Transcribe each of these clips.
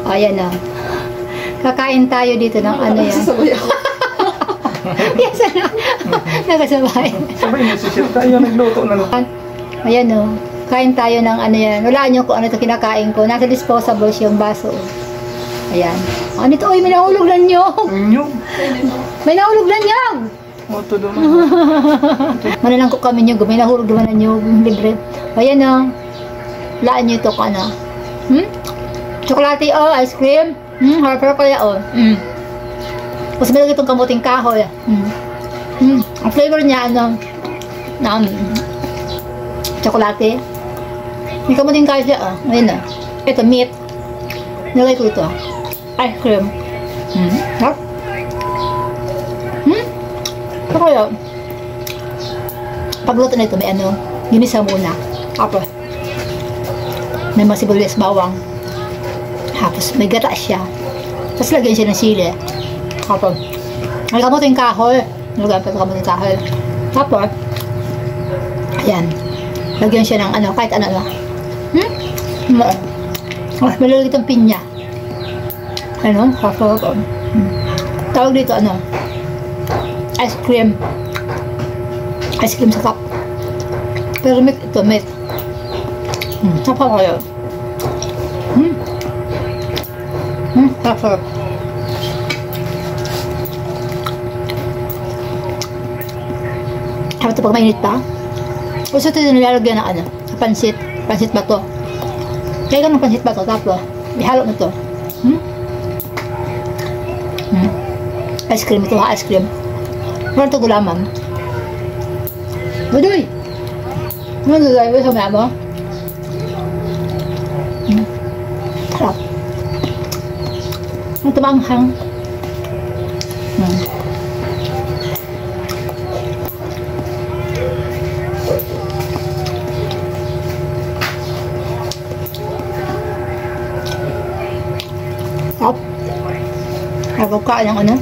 Ayan na. Kakain tayo dito ng ano yan. Sasabay ako. Yes, ano? Nakasabay. Sabay na si Chef tayo nagluto na lang. Ayan o. Kain tayo ng ano yan. Wala nyo kung ano ito kinakain ko. Nasa disposables yung baso. Ayan. Ano ito? Uy, may nahulog na nyog. Nyog. May nahulog na nyog. O, ito doon. Manalang ko kami nyog. May nahulog naman na nyog. Libre. Ayan o. Laan nyo ito ka na. Chocolate o. Ice cream. Harap-harap kaya o. Tapos may itong kamuting kahoy. Ang flavor niya, ano, chocolate. May kamuting kahoy siya, ayun na. Ito, meat. Nilagay ko ito. Ice cream. Harap. Ito kaya. Pagluto na ito, may ano, ginisa muna. Tapos, may mga sibuyas, bawang. Tapos, may gata siya. Tapos, lagyan siya ng sili. Tapos, may kamuting kahoy. Nilagyan pa ito kamuting kahoy. Tapos, ayan. Lagyan siya ng ano, kahit ano. May lalagyan itong pinya. Ano? Tapos, tawag dito, ano? Ice cream. Ice cream sa cup. Pero milk ito, milk. Tapos kayo. Tapos, ito pag mainit pa. Gusto ito nilalagyan ng ano, pansit. Pansit ba to? Kaya ganun pansit ba to? Tapos, ihalo na to. Ice cream ito ha, ice cream. Meron ito gulaman. Budoy! Ano nilagay mo sa maya mo? Sarap. Ang tumanghang. Ako ka ng ano?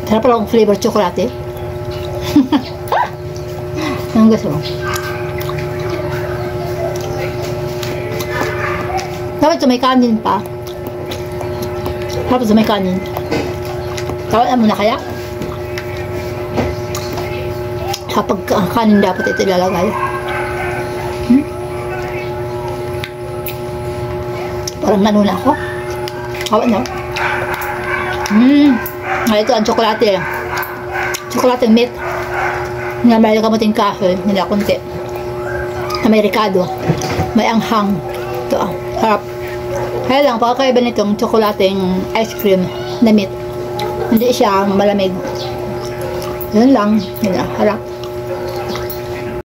Sarap pala akong flavor chocolate. Ang gusto mo? Dapat ito may kanin pa. Dapat ito may kanin. Tawad mo na kaya? Kapag kanin dapat ito ilalagay. Parang nanuna ako. Kawan na. Ito ang tsokolate. Tsokolate meat. Nga may kamuting kahoy. Nila kunti. Amerikado. May anghang. Ito harap. Kaya lang, pagkakaiba nitong tsokolating ice cream na meat. Hindi siya malamig. Yun lang. Yun harap.